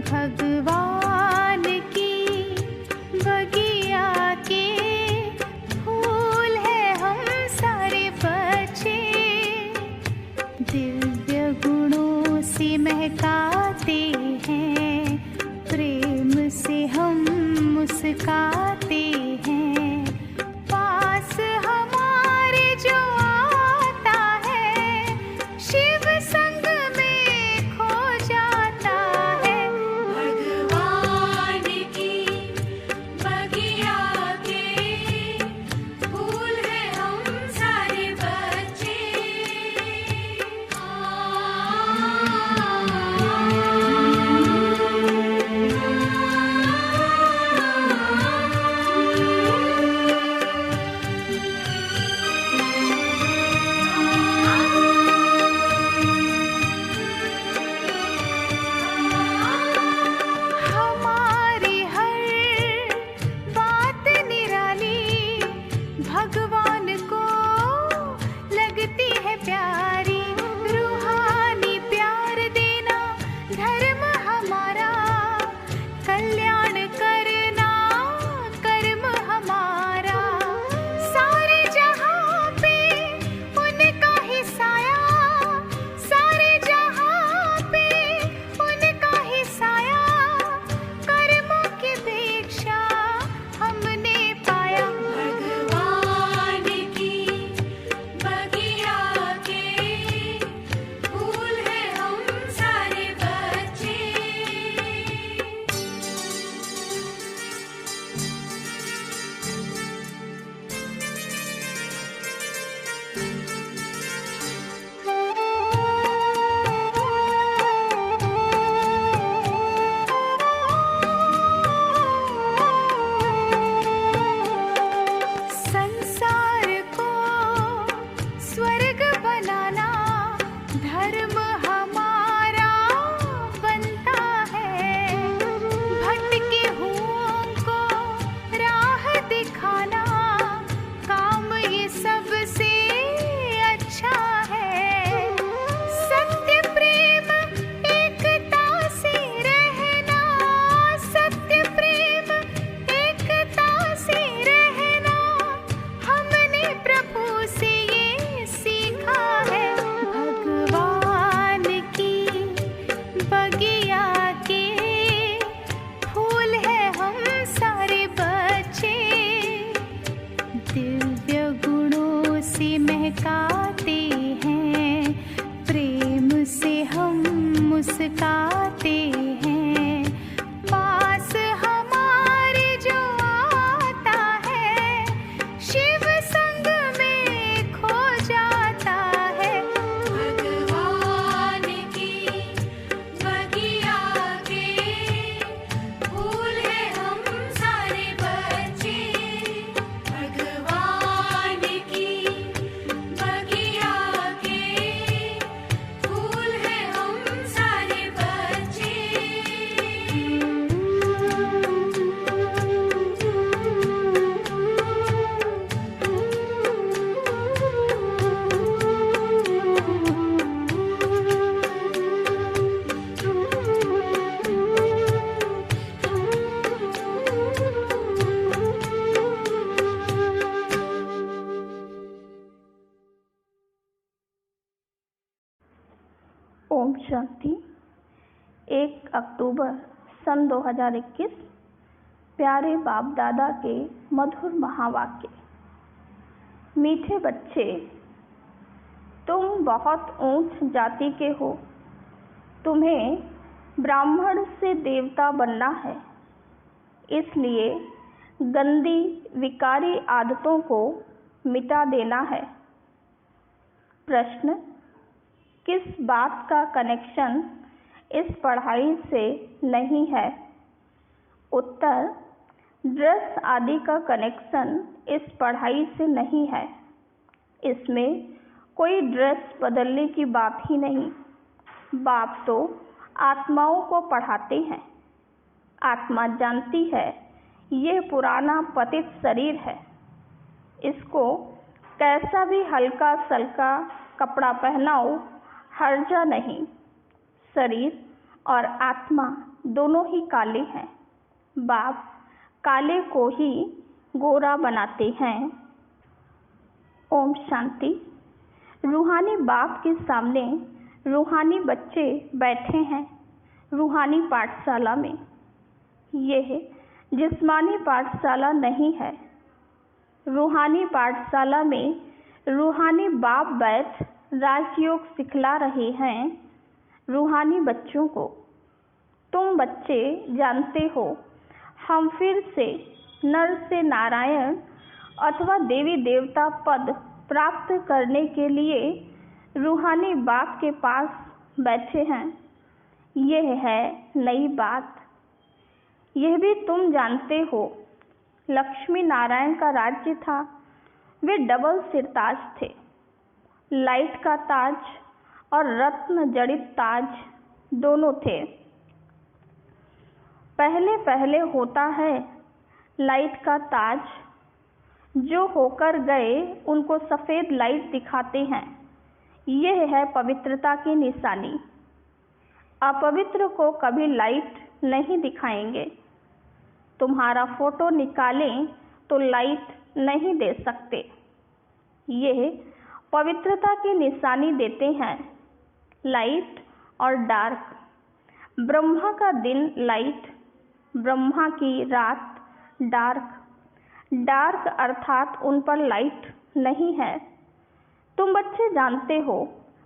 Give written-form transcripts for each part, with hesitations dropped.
भगवान की बगिया के फूल है हम सारे बच्चे, दिव्य गुणों से महकाते हैं, प्रेम से हम मुस्काते हैं। पास हमारे जो आता है, शिव संग में खो जाता है। भगवान की बगिया के फूल है हम सारे बच्चे। हमारी हर बात निराली भगवान को लगती है प्यारी। रूहानी प्यार देना धर्म हमारा, कल्याण करना कर्म हमारा। सारे जहां पे उनका ही साया, सारे जहां पे उनका ही साया। कर्मों की भिक्षा हमने पाया। भगवान की बगिया के फूल है हम सारे बच्चे। संसार को स्वर्ग बनाना धर्म हमारा बनता है। भटके हुओं को राह दिखाना काम ये सबसे अच्छा है। सत्य प्रेम एकता से रहना, सत्य प्रेम एकता से रहना, हमने प्रभु से ये सीखा है। भगवान की बगिया के फूल है हम सारे बच्चे, दिव्य गुणों से महकाते हैं, प्रेम से हम मुस्काते हैं। पास हमारे जो आता है, शिव संग में खो जाता है। भगवान की बगिया के फूल है हम सारे बच्चे। भगवान की बगिया के फूल है हम सारे बच्चे। ओम शांति। 1 अक्टूबर सन 2021। प्यारे बाप दादा के मधुर महावाक्य। मीठे बच्चे, तुम बहुत ऊंच जाति के हो। तुम्हें ब्राह्मण से देवता बनना है। इसलिए गंदी विकारी आदतों को मिटा देना है। प्रश्न: किस बात का कनेक्शन इस पढ़ाई से नहीं है? उत्तर: ड्रेस आदि का कनेक्शन इस पढ़ाई से नहीं है। इसमें कोई ड्रेस बदलने की बात ही नहीं। बाप तो आत्माओं को पढ़ाते हैं। आत्मा जानती है ये पुराना पतित शरीर है। इसको कैसा भी हल्का सल्का कपड़ा पहनाओ, हर्जा नहीं। शरीर और आत्मा दोनों ही काले हैं। बाप काले को ही गोरा बनाते हैं। ओम शांति। रूहानी बाप के सामने रूहानी बच्चे बैठे हैं रूहानी पाठशाला में। यह जिस्मानी पाठशाला नहीं है। रूहानी पाठशाला में रूहानी बाप बैठ राजयोग सिखला रहे हैं रूहानी बच्चों को। तुम बच्चे जानते हो, हम फिर से नर से नारायण अथवा देवी देवता पद प्राप्त करने के लिए रूहानी बाप के पास बैठे हैं। यह है नई बात। यह भी तुम जानते हो, लक्ष्मी नारायण का राज्य था। वे डबल सिरताज थे, लाइट का ताज और रत्न जड़ित ताज दोनों थे। पहले पहले होता है लाइट का ताज। जो होकर गए उनको सफ़ेद लाइट दिखाते हैं। यह है पवित्रता की निशानी। अपवित्र को कभी लाइट नहीं दिखाएंगे। तुम्हारा फोटो निकालें तो लाइट नहीं दे सकते। यह पवित्रता की निशानी देते हैं, लाइट और डार्क। ब्रह्मा का दिन लाइट, ब्रह्मा की रात डार्क। डार्क अर्थात उन पर लाइट नहीं है। तुम बच्चे जानते हो,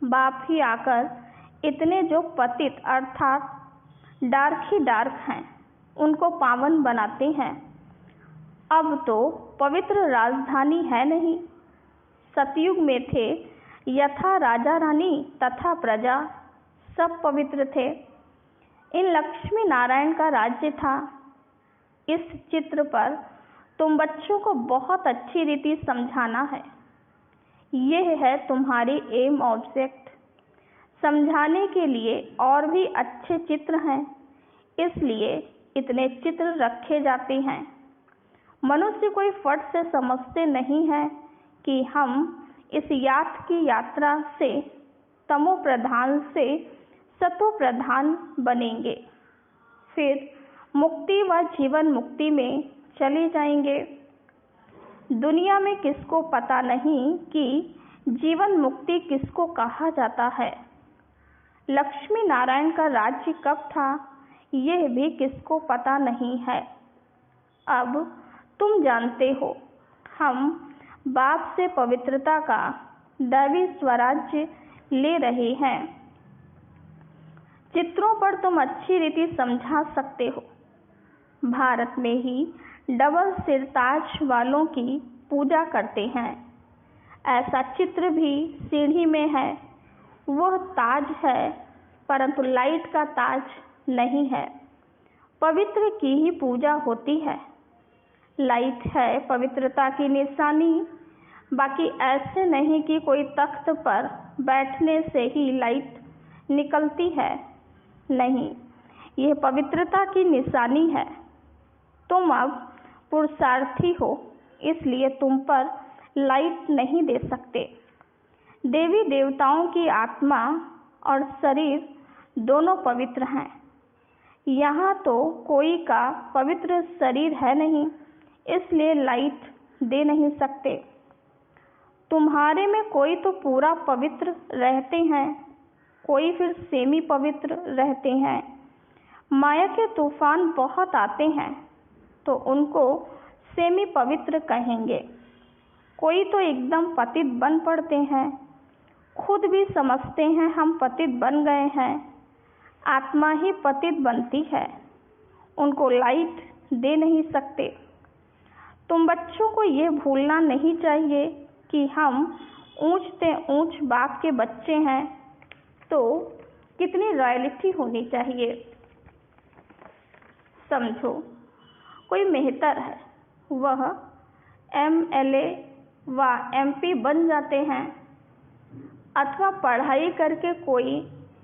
बाप ही आकर इतने जो पतित अर्थात डार्क ही डार्क हैं उनको पावन बनाते हैं। अब तो पवित्र राजधानी है नहीं। सतयुग में थे यथा राजा रानी तथा प्रजा, सब पवित्र थे। इन लक्ष्मी नारायण का राज्य था। इस चित्र पर तुम बच्चों को बहुत अच्छी रीति समझाना है। यह है तुम्हारी एम ऑब्जेक्ट। समझाने के लिए और भी अच्छे चित्र हैं, इसलिए इतने चित्र रखे जाते हैं। मनुष्य कोई फट से समझते नहीं है कि हम इस यात की यात्रा से तमो प्रधान से सतो प्रधान बनेंगे, फिर मुक्ति व जीवन मुक्ति में चले जाएंगे। दुनिया में किसको पता नहीं कि जीवन मुक्ति किसको कहा जाता है। लक्ष्मी नारायण का राज्य कब था, यह भी किसको पता नहीं है। अब तुम जानते हो, हम बाप से पवित्रता का दैवी स्वराज्य ले रहे हैं। चित्रों पर तुम अच्छी रीति समझा सकते हो। भारत में ही डबल सिरताज वालों की पूजा करते हैं। ऐसा चित्र भी सीढ़ी में है। वह ताज है, परंतु लाइट का ताज नहीं है। पवित्र की ही पूजा होती है। लाइट है पवित्रता की निशानी। बाकी ऐसे नहीं कि कोई तख्त पर बैठने से ही लाइट निकलती है। नहीं, यह पवित्रता की निशानी है। तुम अब पुरुषार्थी हो, इसलिए तुम पर लाइट नहीं दे सकते। देवी देवताओं की आत्मा और शरीर दोनों पवित्र हैं। यहाँ तो कोई का पवित्र शरीर है नहीं, इसलिए लाइट दे नहीं सकते। तुम्हारे में कोई तो पूरा पवित्र रहते हैं, कोई फिर सेमी पवित्र रहते हैं। माया के तूफान बहुत आते हैं तो उनको सेमी पवित्र कहेंगे। कोई तो एकदम पतित बन पड़ते हैं, खुद भी समझते हैं हम पतित बन गए हैं। आत्मा ही पतित बनती है, उनको लाइट दे नहीं सकते। तुम बच्चों को ये भूलना नहीं चाहिए कि हम ऊंचते ऊंच बाप के बच्चे हैं, तो कितनी रॉयल्टी होनी चाहिए। समझो, कोई मेहतर है, वह MLA व MP बन जाते हैं, अथवा पढ़ाई करके कोई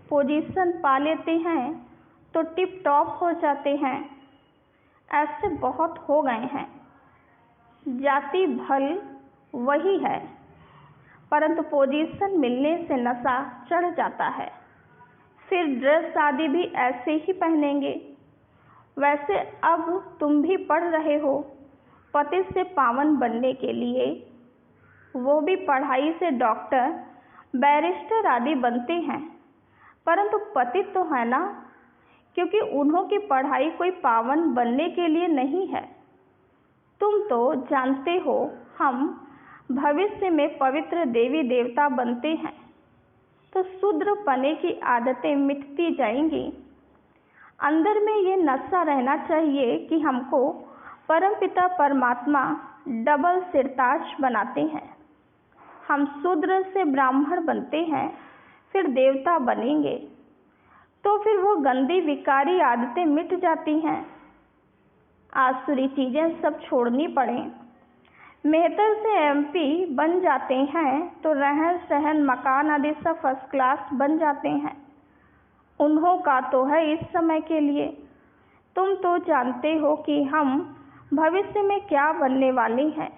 पोजीशन पा लेते हैं तो टिप टॉप हो जाते हैं। ऐसे बहुत हो गए हैं। जाति भल वही है, परंतु पोजीशन मिलने से नशा चढ़ जाता है। फिर ड्रेस आदि भी ऐसे ही पहनेंगे। वैसे अब तुम भी पढ़ रहे हो पति से पावन बनने के लिए, वो भी पढ़ाई से डॉक्टर, बैरिस्टर आदि बनते हैं, परंतु पति तो है ना, क्योंकि उन्हों की पढ़ाई कोई पावन बनने के लिए नहीं है। तुम तो जानते हो हम भविष्य में पवित्र देवी देवता बनते हैं, तो शूद्र पने की आदतें मिटती जाएंगी। अंदर में ये नशा रहना चाहिए कि हमको परमपिता परमात्मा डबल सिरताज बनाते हैं। हम शूद्र से ब्राह्मण बनते हैं, फिर देवता बनेंगे, तो फिर वो गंदी विकारी आदतें मिट जाती हैं। आसुरी चीज़ें सब छोड़नी पड़ें। मेहतर से एमपी बन जाते हैं तो रहन सहन मकान आदि सब फर्स्ट क्लास बन जाते हैं। उन्हों का तो है इस समय के लिए। तुम तो जानते हो कि हम भविष्य में क्या बनने वाले हैं।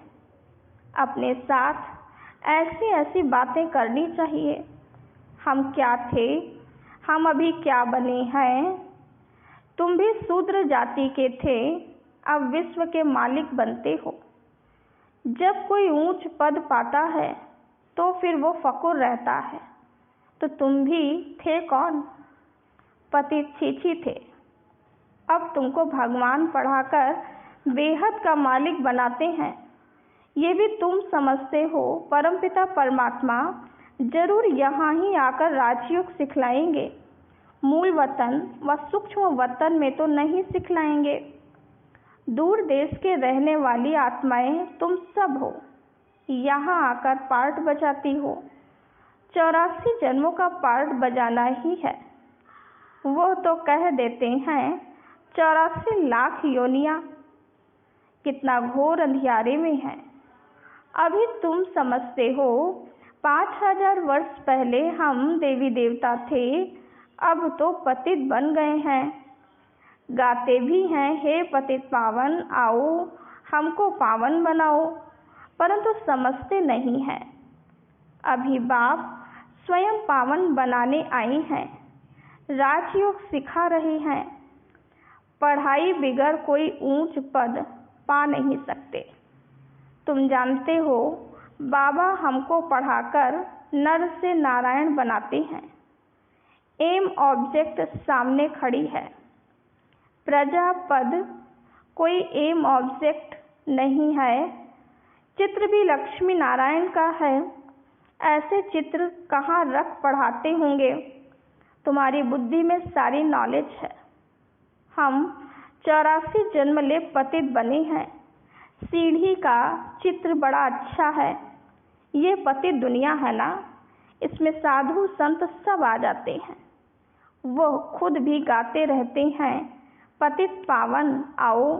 अपने साथ ऐसी ऐसी बातें करनी चाहिए। हम क्या थे, हम अभी क्या बने हैं। तुम भी शूद्र जाति के थे, अब विश्व के मालिक बनते हो। जब कोई ऊंच पद पाता है तो फिर वो फकुर रहता है, तो तुम भी थे कौन? पति छीछी थे। अब तुमको भगवान पढ़ाकर बेहद का मालिक बनाते हैं। ये भी तुम समझते हो परमपिता परमात्मा जरूर यहाँ ही आकर राजयोग सिखलाएंगे। मूल वतन व सूक्ष्म वतन में तो नहीं सिखलाएंगे। दूर देश के रहने वाली आत्माएं तुम सब हो, यहाँ आकर पार्ट बजाती हो। 84 जन्मों का पार्ट बजाना ही है। वो तो कह देते हैं 84 लाख योनियाँ कितना घोर अंधियारे में है। अभी तुम समझते हो 5000 वर्ष पहले हम देवी देवता थे, अब तो पतित बन गए हैं। गाते भी हैं, हे पतित पावन आओ हमको पावन बनाओ, परंतु समझते नहीं हैं। अभी बाप स्वयं पावन बनाने आई हैं, राजयोग सिखा रहे हैं। पढ़ाई बिगर कोई ऊंच पद पा नहीं सकते। तुम जानते हो बाबा हमको पढ़ाकर नर से नारायण बनाते हैं। एम ऑब्जेक्ट सामने खड़ी है। प्रजा पद कोई एम ऑब्जेक्ट नहीं है। चित्र भी लक्ष्मी नारायण का है। ऐसे चित्र कहाँ रख पढ़ाते होंगे? तुम्हारी बुद्धि में सारी नॉलेज है। हम 84 जन्म ले पतित बने हैं। सीढ़ी का चित्र बड़ा अच्छा है। ये पतित दुनिया है ना, इसमें साधु संत सब आ जाते हैं। वो खुद भी गाते रहते हैं, पतित पावन आओ।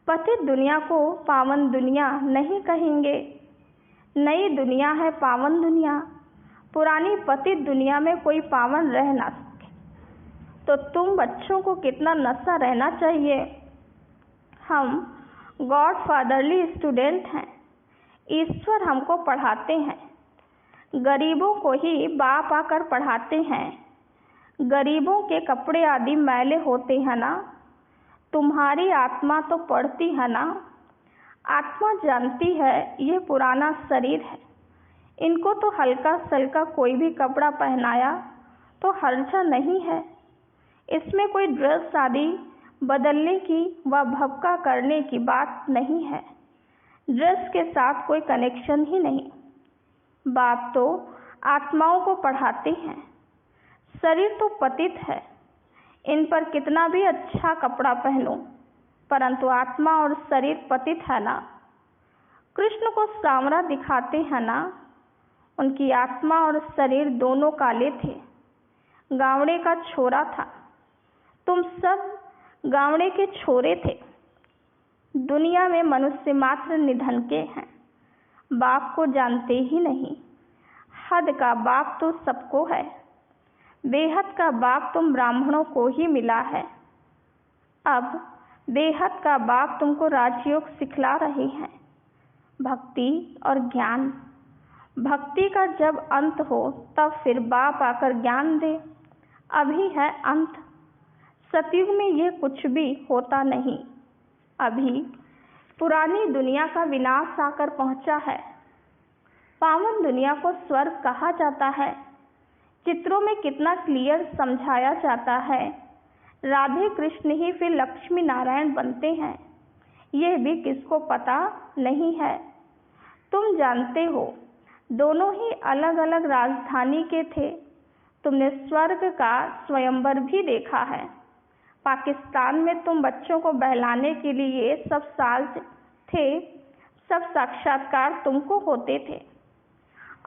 पतित दुनिया को पावन दुनिया नहीं कहेंगे। नई दुनिया है पावन दुनिया। पुरानी पतित दुनिया में कोई पावन रह ना सके। तो तुम बच्चों को कितना नशा रहना चाहिए। हम गॉड फादरली स्टूडेंट हैं। ईश्वर हमको पढ़ाते हैं। गरीबों को ही बाप आकर पढ़ाते हैं। गरीबों के कपड़े आदि मैले होते हैं ना, तुम्हारी आत्मा तो पढ़ती है ना। आत्मा जानती है ये पुराना शरीर है। इनको तो हल्का सल्का कोई भी कपड़ा पहनाया तो हर्जा नहीं है। इसमें कोई ड्रेस आदि बदलने की व भपका करने की बात नहीं है। ड्रेस के साथ कोई कनेक्शन ही नहीं। बाप तो आत्माओं को पढ़ाते हैं। शरीर तो पतित है, इन पर कितना भी अच्छा कपड़ा पहनो, परंतु आत्मा और शरीर पतित है ना। कृष्ण को सांवरा दिखाते हैं ना, उनकी आत्मा और शरीर दोनों काले थे। गावड़े का छोरा था। तुम सब गावड़े के छोरे थे। दुनिया में मनुष्य मात्र निधन के हैं। बाप को जानते ही नहीं। हद का बाप तो सबको है। बेहद का बाप तुम ब्राह्मणों को ही मिला है। अब बेहद का बाप तुमको राजयोग सिखला रहे हैं, भक्ति और ज्ञान। भक्ति का जब अंत हो तब फिर बाप आकर ज्ञान दे। अभी है अंत। सतयुग में ये कुछ भी होता नहीं। अभी पुरानी दुनिया का विनाश आकर पहुंचा है। पावन दुनिया को स्वर्ग कहा जाता है। चित्रों में कितना क्लियर समझाया जाता है। राधे कृष्ण ही फिर लक्ष्मी नारायण बनते हैं, यह भी किसको पता नहीं है। तुम जानते हो दोनों ही अलग अलग राजधानी के थे। तुमने स्वर्ग का स्वयंवर भी देखा है। पाकिस्तान में तुम बच्चों को बहलाने के लिए सब साज थे, सब साक्षात्कार तुमको होते थे।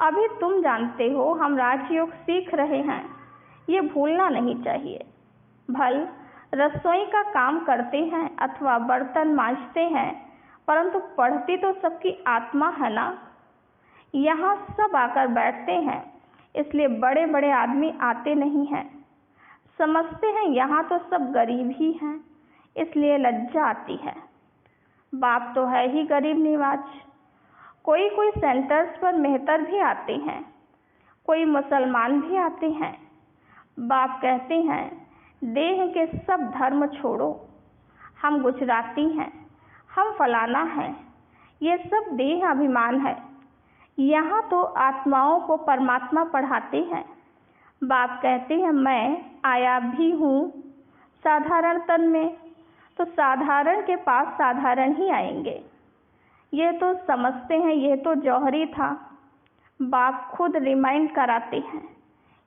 अभी तुम जानते हो हम राजयोग सीख रहे हैं, ये भूलना नहीं चाहिए। भल रसोई का काम करते हैं अथवा बर्तन मांजते हैं, परंतु पढ़ती तो सबकी आत्मा है ना। यहाँ सब आकर बैठते हैं, इसलिए बड़े बड़े आदमी आते नहीं हैं। समझते हैं यहाँ तो सब गरीब ही हैं, इसलिए लज्जा आती है। बाप तो है ही गरीब निवाज। कोई कोई सेंटर्स पर मेहतर भी आते हैं, कोई मुसलमान भी आते हैं। बाप कहते हैं देह के सब धर्म छोड़ो, हम गुजराती हैं, हम फलाना हैं, ये सब देह अभिमान है। यहाँ तो आत्माओं को परमात्मा पढ़ाते हैं। बाप कहते हैं मैं आया भी हूँ साधारण तन में, तो साधारण के पास साधारण ही आएंगे। ये तो समझते हैं ये तो जौहरी था। बाप खुद रिमाइंड कराते हैं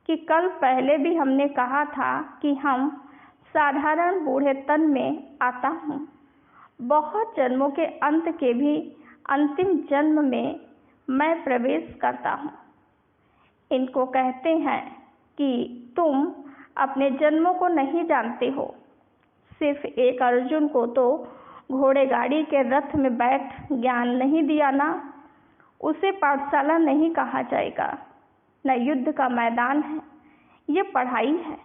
कि कल पहले भी हमने कहा था कि हम साधारण बूढ़े तन में आता हूँ। बहुत जन्मों के अंत के भी अंतिम जन्म में मैं प्रवेश करता हूँ। इनको कहते हैं कि तुम अपने जन्मों को नहीं जानते हो। सिर्फ एक अर्जुन को तो घोड़े गाड़ी के रथ में बैठ ज्ञान नहीं दिया ना, उसे पाठशाला नहीं कहा जाएगा, न युद्ध का मैदान है, ये पढ़ाई है।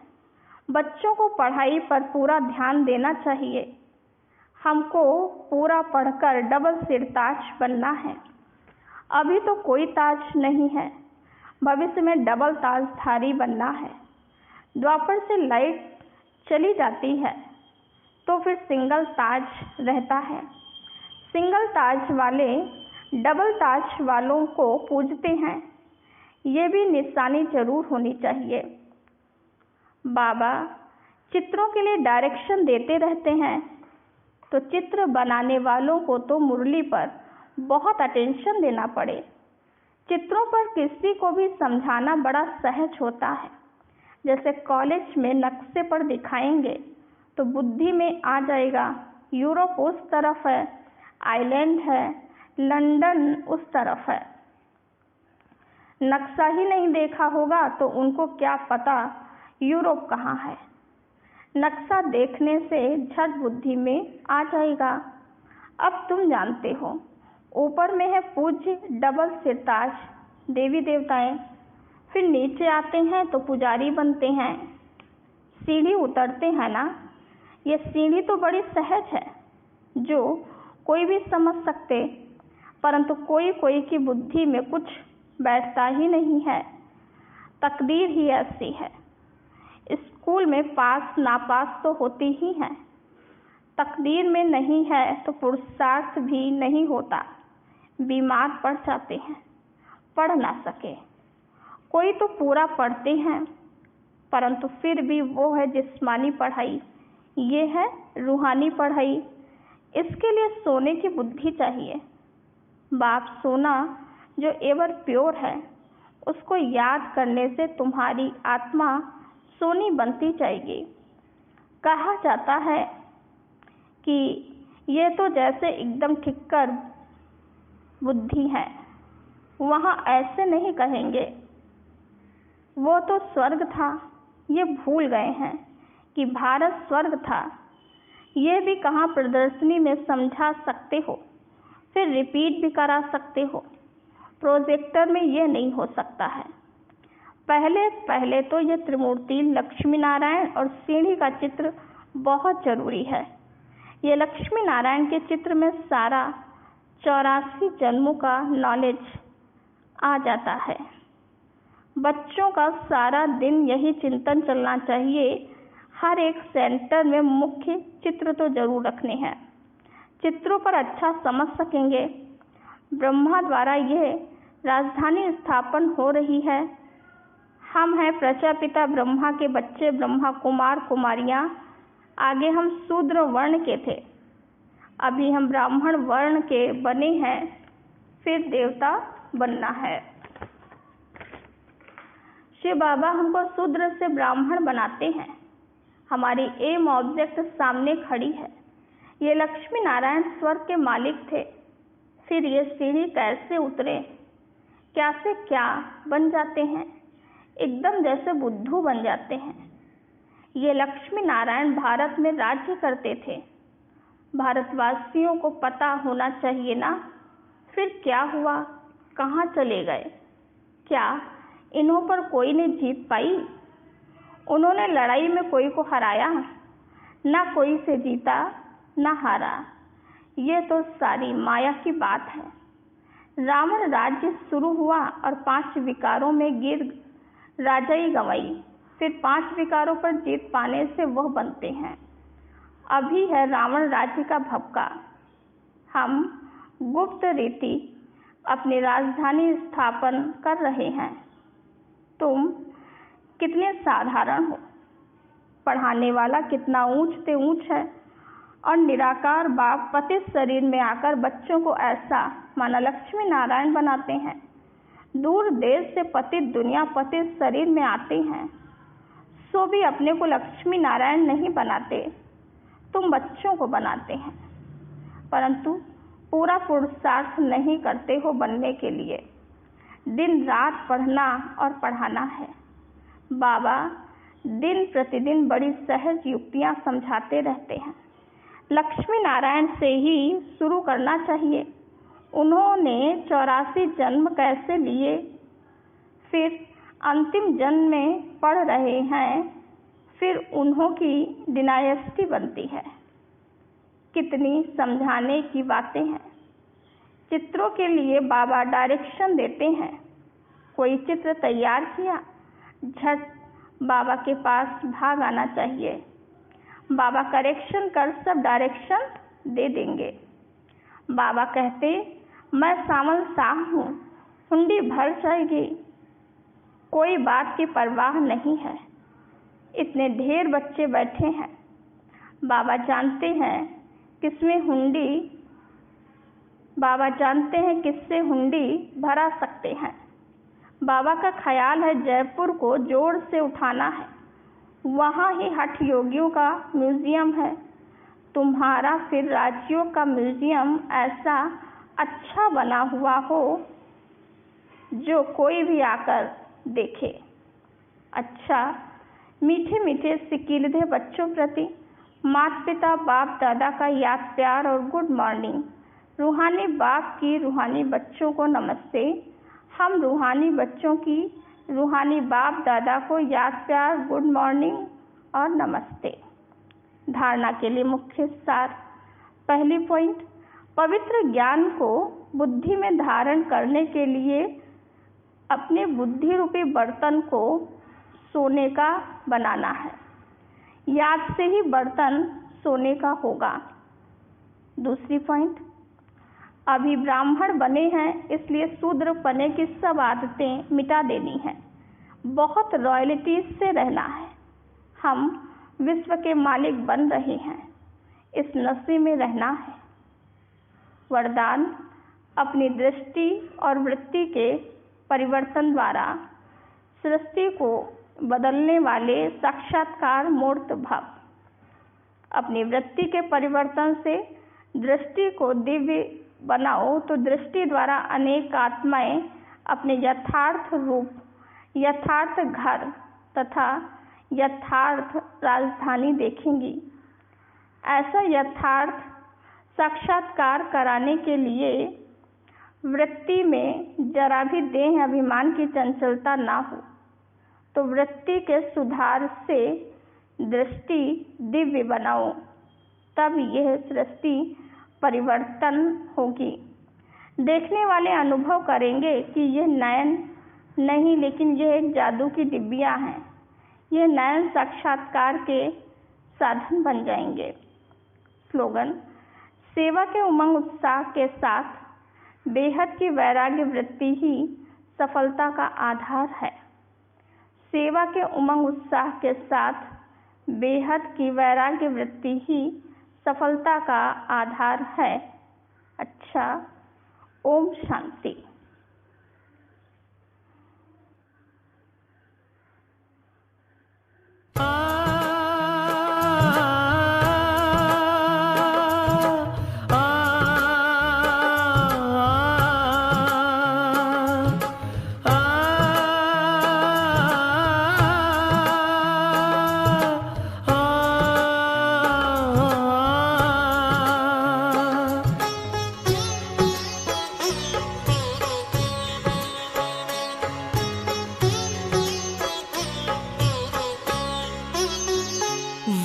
बच्चों को पढ़ाई पर पूरा ध्यान देना चाहिए। हमको पूरा पढ़कर डबल सिर ताज बनना है। अभी तो कोई ताज नहीं है, भविष्य में डबल ताजधारी बनना है। द्वापर से लाइट चली जाती है तो फिर सिंगल ताज रहता है। सिंगल ताज वाले डबल ताज वालों को पूजते हैं, ये भी निशानी जरूर होनी चाहिए। बाबा चित्रों के लिए डायरेक्शन देते रहते हैं, तो चित्र बनाने वालों को तो मुरली पर बहुत अटेंशन देना पड़े। चित्रों पर किसी को भी समझाना बड़ा सहज होता है। जैसे कॉलेज में नक्शे पर दिखाएंगे तो बुद्धि में आ जाएगा, यूरोप उस तरफ है, आइलैंड है, लंदन उस तरफ है। नक्शा ही नहीं देखा होगा तो उनको क्या पता यूरोप कहाँ है। नक्शा देखने से झट बुद्धि में आ जाएगा। अब तुम जानते हो ऊपर में है पूज्य डबल सिरताज देवी देवताएं, फिर नीचे आते हैं तो पुजारी बनते हैं। सीढ़ी उतरते हैं ना, ये सीढ़ी तो बड़ी सहज है, जो कोई भी समझ सकते, परंतु कोई कोई की बुद्धि में कुछ बैठता ही नहीं है। तकदीर ही ऐसी है। स्कूल में पास नापास तो होती ही है, तकदीर में नहीं है तो पुरुषार्थ भी नहीं होता। बीमार पड़ जाते हैं, पढ़ ना सके। कोई तो पूरा पढ़ते हैं, परंतु फिर भी वो है जिस्मानी पढ़ाई, ये है रूहानी पढ़ाई। इसके लिए सोने की बुद्धि चाहिए। बाप सोना जो एवर प्योर है, उसको याद करने से तुम्हारी आत्मा सोनी बनती जाएगी। कहा जाता है कि ये तो जैसे एकदम ठिक्कर बुद्धि है, वहाँ ऐसे नहीं कहेंगे। वो तो स्वर्ग था, ये भूल गए हैं कि भारत स्वर्ग था। ये भी कहाँ प्रदर्शनी में समझा सकते हो, फिर रिपीट भी करा सकते हो। प्रोजेक्टर में ये नहीं हो सकता है। पहले तो ये त्रिमूर्ति लक्ष्मी नारायण और सीढ़ी का चित्र बहुत जरूरी है। ये लक्ष्मी नारायण के चित्र में सारा 84 जन्मों का नॉलेज आ जाता है। बच्चों का सारा दिन यही चिंतन चलना चाहिए, हर एक सेंटर में मुख्य चित्र तो जरूर रखने हैं, चित्रों पर अच्छा समझ सकेंगे। ब्रह्मा द्वारा यह राजधानी स्थापन हो रही है। हम हैं प्रजापिता ब्रह्मा के बच्चे, ब्रह्मा कुमार कुमारियां। आगे हम शूद्र वर्ण के थे, अभी हम ब्राह्मण वर्ण के बने हैं, फिर देवता बनना है। शिव बाबा हमको शूद्र से ब्राह्मण बनाते हैं। हमारी एम ऑब्जेक्ट सामने खड़ी है। ये लक्ष्मी नारायण स्वर्ग के मालिक थे, फिर ये सीढ़ी कैसे उतरे, क्या से क्या बन जाते हैं, एकदम जैसे बुद्धू बन जाते हैं। ये लक्ष्मी नारायण भारत में राज्य करते थे। भारतवासियों को पता होना चाहिए ना, फिर क्या हुआ, कहाँ चले गए, क्या इन्हों पर कोई ने जीत पाई? उन्होंने लड़ाई में कोई को हराया, ना कोई से जीता ना हारा। ये तो सारी माया की बात है। रावण राज्य शुरू हुआ और 5 विकारों में गिर राजाई गंवाई, फिर 5 विकारों पर जीत पाने से वह बनते हैं। अभी है रावण राज्य का भपका। हम गुप्त रीति अपनी राजधानी स्थापन कर रहे हैं। तुम कितने साधारण हो, पढ़ाने वाला कितना ऊंच से ऊंच है, और निराकार बाप पतित शरीर में आकर बच्चों को ऐसा माना लक्ष्मी नारायण बनाते हैं। दूर देश से पतित दुनिया पतित शरीर में आते हैं, सो भी अपने को लक्ष्मी नारायण नहीं बनाते, तुम बच्चों को बनाते हैं, परंतु पूरा पुरुषार्थ नहीं करते हो बनने के लिए। दिन रात पढ़ना और पढ़ाना है। बाबा दिन प्रतिदिन बड़ी सहज युक्तियां समझाते रहते हैं। लक्ष्मी नारायण से ही शुरू करना चाहिए। उन्होंने 84 जन्म कैसे लिए, फिर अंतिम जन्म में पढ़ रहे हैं, फिर उन्हों की डिनायस्टी बनती है। कितनी समझाने की बातें हैं। चित्रों के लिए बाबा डायरेक्शन देते हैं। कोई चित्र तैयार किया, झट बाबा के पास भाग आना चाहिए। बाबा करेक्शन कर सब डायरेक्शन दे देंगे। बाबा कहते, मैं सामल शाह हूँ, हुंडी भर जाएगी, कोई बात की परवाह नहीं है। इतने ढेर बच्चे बैठे हैं, बाबा जानते हैं किसमें हुंडी, बाबा जानते हैं किससे हुंडी भरा सकते हैं। बाबा का ख्याल है जयपुर को जोर से उठाना है, वहाँ ही हठ योगियों का म्यूजियम है। तुम्हारा फिर राज्यों का म्यूजियम ऐसा अच्छा बना हुआ हो जो कोई भी आकर देखे। अच्छा, मीठे मीठे सिकीलधे बच्चों प्रति माता पिता बाप दादा का याद प्यार और गुड मॉर्निंग। रूहानी बाप की रूहानी बच्चों को नमस्ते। हम रूहानी बच्चों की रूहानी बाप दादा को याद प्यार गुड मॉर्निंग और नमस्ते। धारणा के लिए मुख्य सार। पहली पॉइंट, पवित्र ज्ञान को बुद्धि में धारण करने के लिए अपने बुद्धि रूपी बर्तन को सोने का बनाना है। याद से ही बर्तन सोने का होगा। दूसरी पॉइंट, अभी ब्राह्मण बने हैं, इसलिए शूद्र पने की सब आदतें मिटा देनी है। बहुत रॉयल्टी से रहना है। हम विश्व के मालिक बन रहे हैं, इस नशे में रहना है। वरदान, अपनी दृष्टि और वृत्ति के परिवर्तन द्वारा सृष्टि को बदलने वाले साक्षात्कार मूर्त भव। अपनी वृत्ति के परिवर्तन से दृष्टि को दिव्य बनाओ तो दृष्टि द्वारा अनेक आत्माएं अपने यथार्थ रूप, यथार्थ घर तथा यथार्थ राजधानी देखेंगी। ऐसा यथार्थ साक्षात्कार कराने के लिए वृत्ति में जरा भी देह अभिमान की चंचलता ना हो, तो वृत्ति के सुधार से दृष्टि दिव्य बनाओ, तब यह सृष्टि परिवर्तन होगी। देखने वाले अनुभव करेंगे कि ये नयन नहीं, लेकिन यह एक जादू की डिब्बियाँ हैं। ये नयन साक्षात्कार के साधन बन जाएंगे। स्लोगन: सेवा के उमंग उत्साह के साथ बेहद की वैराग्य वृत्ति ही सफलता का आधार है। सेवा के उमंग उत्साह के साथ बेहद की वैराग्य वृत्ति ही सफलता का आधार है। अच्छा, ओम शांति।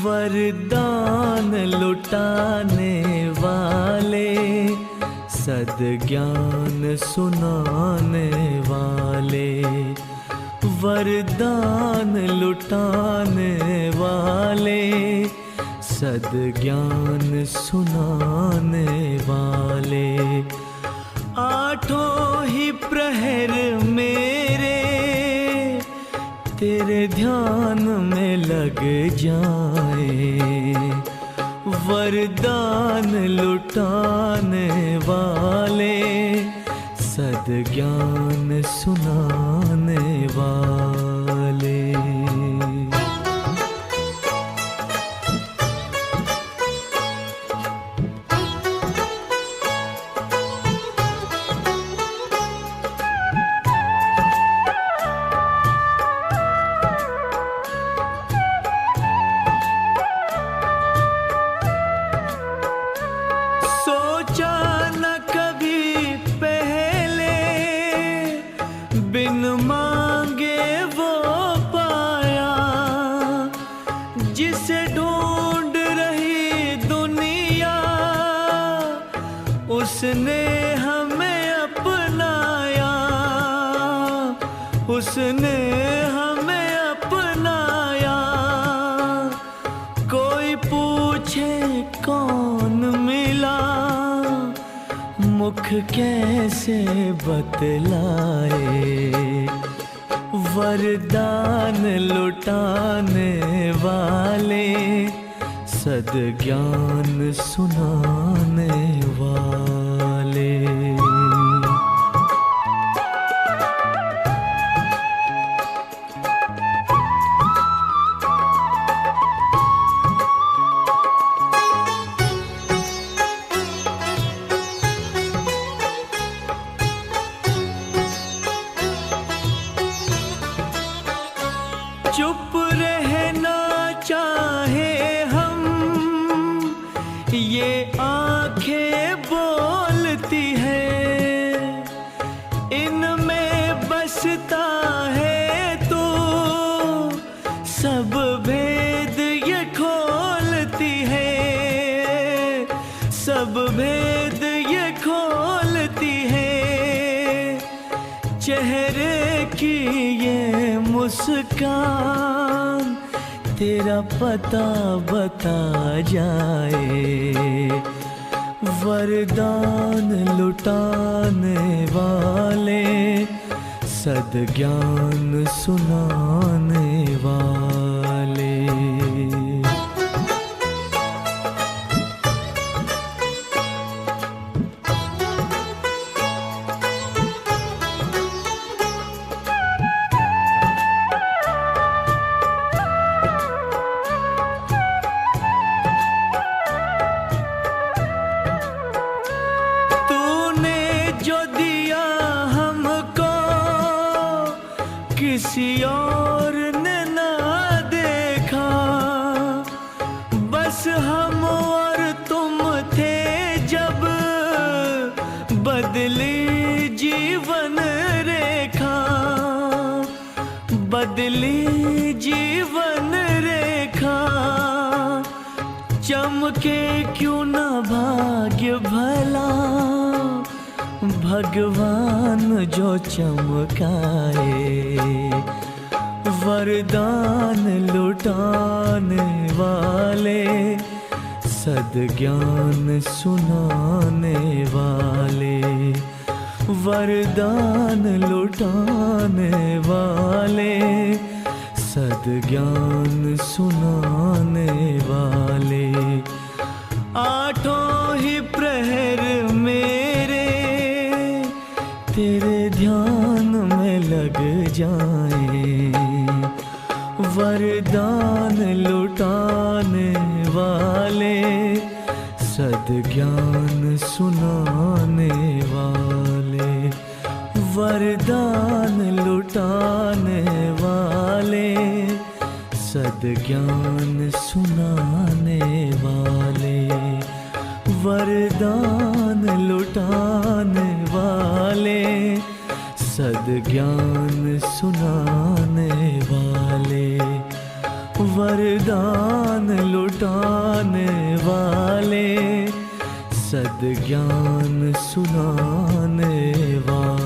वरदान लुटाने वाले, सद्ज्ञान सुनाने वाले, वरदान लुटाने वाले, सद्ज्ञान सुनाने वाले, आठों ही प्रहर मेरे तेरे ध्यान में लग जाए। वरदान लुटाने वाले, सद्ज्ञान सुनाने वाले। बिन मांगे वो पाया, जिसे ढूंढ रही दुनिया, उसने हमें अपनाया, उसने हमें अपनाया। कोई पूछे कौन मिला, मुख कैसे बतलाए। वरदान लुटाने वाले, सद्ज्ञान सुनाने वाले। चुप रहना चाहे हम, ये आंखें बोलती है, इनमें बसता है तो सब भेद ये खोलती है, सब भेद ये खोलती है। चेहरे की ये मुस्कान तेरा पता बता जाए। वरदान लुटाने वाले, सद्ज्ञान सुनाने वाले। किसी और ने ना देखा, बस हम और तुम थे जब बदली जीवन रेखा, बदली जीवन रेखा। चमके क्यों ना भाग्य भला, भगवान जो चमकाए, वरदान लुटाने वाले, सद्ज्ञान सुनाने वाले, वरदान लुटाने वाले, सद्ज्ञान सुनाने वाले। आठों ही प्रहर मेरे तेरे ध्यान में लग जाएं, वरदान लुटाने वाले, सद्ज्ञान सुनाने वाले, वरदान लुटाने वाले, सद्ज्ञान सुनाने वाले, वरदान लुटाने वाले, सद्ज्ञान सुनाने वाले, वरदान लुटाने वाले, सद्ज्ञान सुनाने वाले।